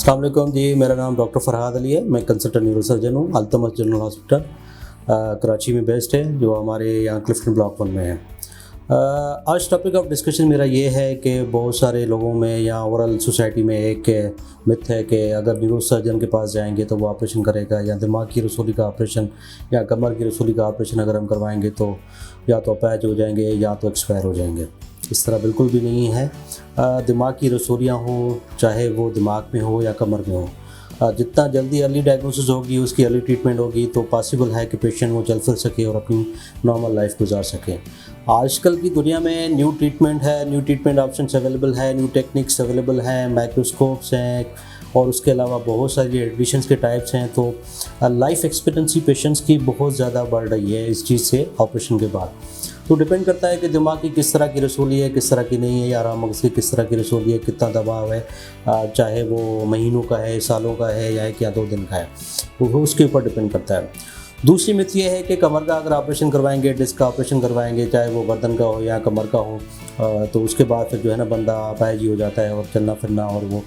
अस्सलाम वालेकुम जी, मेरा नाम डॉक्टर फरहाद अली है। मैं कंसल्टेंट न्यूरोसर्जन हूँ। अल्तमस जनरल हॉस्पिटल कराची में बेस्ड है, जो हमारे यहाँ क्लिफ्टन ब्लॉक 1 में है। आज टॉपिक ऑफ डिस्कशन मेरा ये है कि बहुत सारे लोगों में या ओवरऑल सोसाइटी में एक मिथ है कि अगर न्यूरोसर्जन के पास जाएंगे तो वो ऑपरेशन करेगा, या दिमाग की रसोली का ऑपरेशन या कमर की रसोली का ऑपरेशन अगर हम करवाएंगे तो या तो अपैच हो जाएंगे या तो एक्सपायर हो जाएंगे। इस तरह बिल्कुल भी नहीं है। दिमाग की रसोलियाँ हो, चाहे वो दिमाग में हो या कमर में हो, जितना जल्दी अर्ली डायग्नोसिस होगी, उसकी अर्ली ट्रीटमेंट होगी तो पॉसिबल है कि पेशेंट वो चल फिर सके और अपनी नॉर्मल लाइफ गुजार सके। आजकल की दुनिया में न्यू ट्रीटमेंट है, न्यू ट्रीटमेंट ऑप्शंस अवेलेबल है, न्यू टेक्निक्स अवेलेबल हैं, माइक्रोस्कोप्स हैं और उसके अलावा बहुत सारी एडिशंस के टाइप्स हैं। तो लाइफ एक्सपेक्टेंसी पेशेंट्स की बहुत ज़्यादा बढ़ रही है इस चीज़ से ऑपरेशन के बाद। तो डिपेंड करता है कि दिमाग की किस तरह की रसोली है, किस तरह की नहीं है, या आराम मगज़ की किस तरह की रसोली है, कितना दबाव है, चाहे वो महीनों का है, सालों का है या 1 या 2 दिन का है, वो उसके ऊपर डिपेंड करता है। दूसरी मिथ ये है कि कमर का अगर ऑपरेशन करवाएंगे, डिस्क का ऑपरेशन करवाएंगे, चाहे वो गर्दन का हो या कमर का हो, तो उसके बाद फिर जो है ना बंदा अपाहिज हो जाता है और चलना फिरना और वो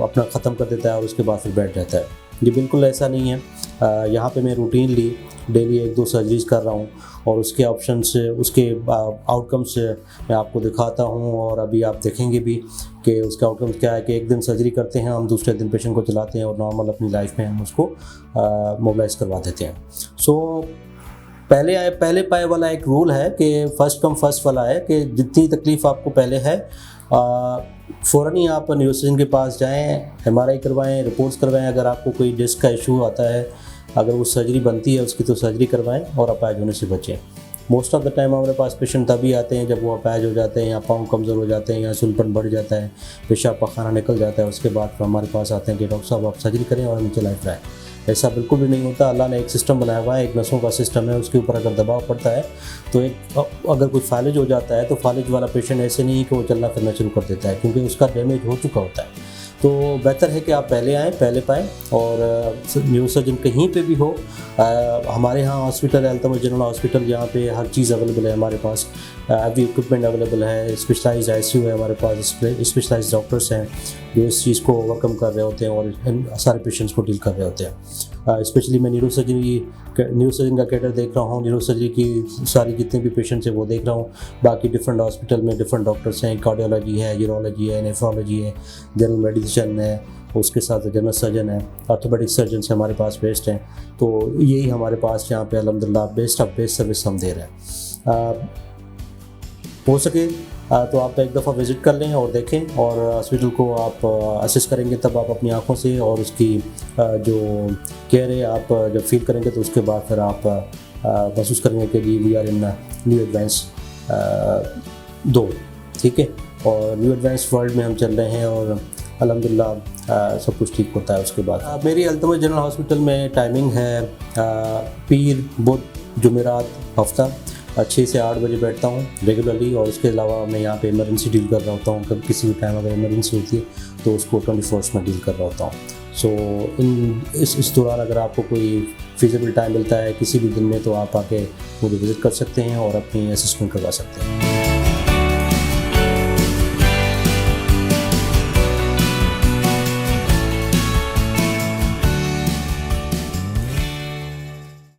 अपना ख़त्म कर देता है और उसके बाद फिर बैठ जाता है। ये बिल्कुल ऐसा नहीं है। यहाँ पे मैं रूटीनली डेली 1-2 सर्जरीज कर रहा हूँ और उसके ऑप्शन से, उसके आउटकम्स मैं आपको दिखाता हूँ। और अभी आप देखेंगे भी कि उसका आउटकम्स क्या है कि एक दिन सर्जरी करते हैं हम, दूसरे दिन पेशेंट को चलाते हैं और नॉर्मल अपनी लाइफ में हम उसको मोबिलाइज़ करवा देते हैं। सो पहले पाए वाला एक रूल है कि फ़र्स्ट कम फर्स्ट वाला है कि जितनी तकलीफ़ आपको पहले है फ़ौरन ही आप न्यूरोसर्जन के पास जाएँ, MRI करवाएँ, रिपोर्ट्स करवाएँ। अगर आपको कोई डिस्क का इशू आता है, अगर वो सर्जरी बनती है उसकी, तो सर्जरी करवाएं और अपाहिज होने से बचें। मोस्ट ऑफ द टाइम हमारे पास पेशेंट तभी आते हैं जब वो अपाहिज हो जाते हैं या पाँव कमज़ोर हो जाते हैं या सुनपन बढ़ जाता है, पेशाब पखाना निकल जाता है। उसके बाद फिर हमारे पास आते हैं कि डॉक्टर साहब आप सर्जरी करें और नीचे लाइफ आए। ऐसा बिल्कुल भी नहीं होता। अल्लाह ने एक सिस्टम बनाया हुआ है, एक नसों का सिस्टम है, उसके ऊपर अगर दबाव पड़ता है तो अगर कोई फालिज हो जाता है तो फालिज वाला पेशेंट ऐसे नहीं कि वो चलना फिरना शुरू कर देता है, क्योंकि उसका डैमेज हो चुका होता है। तो बेहतर है कि आप पहले आएँ, पहले पाएँ। और न्यूरोसर्जन कहीं पे भी हो, हमारे यहाँ हॉस्पिटल अल्तमस जनरल हॉस्पिटल, यहाँ पे हर चीज़ अवेलेबल है हमारे पास। अभी इक्विपमेंट अवेलेबल है, स्पेशलाइज्ड ICU है हमारे पास, स्पेशलाइज्ड डॉक्टर्स हैं जो इस चीज़ को ओवरकम कर रहे होते हैं और इन सारे पेशेंट्स को डील कर रहे होते हैं। स्पेशली मैं न्यूरोसर्जन का कैटर देख रहा हूँ, न्यूरोसर्जरी की सारी जितने भी पेशेंट्स हैं वो देख रहा हूँ। बाकी डिफरेंट हॉस्पिटल में डिफरेंट डॉक्टर्स हैं, कार्डियोलॉजी है, यूरोलॉजी है, नेफ्रोलॉजी है, जनरल मेडिसिन है, उसके साथ जनरल सर्जन है, ऑर्थोपेडिक सर्जन से हमारे पास बेस्ट हैं। तो यही हमारे पास यहाँ पे अल्हम्दुलिल्लाह बेस्ट ऑफ बेस्ट सर्विस हम दे रहे हैं। हो सके तो आप एक दफ़ा विज़िट कर लें और देखें, और हॉस्पिटल को आप असेस करेंगे तब आप अपनी आँखों से, और उसकी जो केयर है आप जब फील करेंगे तो उसके बाद फिर आप महसूस करेंगे कि we are in new advance 2, ठीक है। और न्यू एडवांस वर्ल्ड में हम चल रहे हैं और अल्हम्दुलिल्लाह सब कुछ ठीक होता है उसके बाद। मेरी अल्तमस जनरल हॉस्पिटल में टाइमिंग है पीर, बुध, जुमेरात हफ्ता 6 से 8 बजे बैठता हूँ रेगुलरली। और उसके अलावा मैं यहाँ पे इमरजेंसी डील कर रहा होता हूँ। कभी किसी भी टाइम अगर इमरजेंसी होती है तो उसको 24 में डील कर रहा होता हूँ। सो इस दौरान अगर आपको कोई फिजिबल टाइम मिलता है किसी भी दिन में, तो आप आके मुझे विज़िट कर सकते हैं और अपनी असेसमेंट करवा सकते हैं।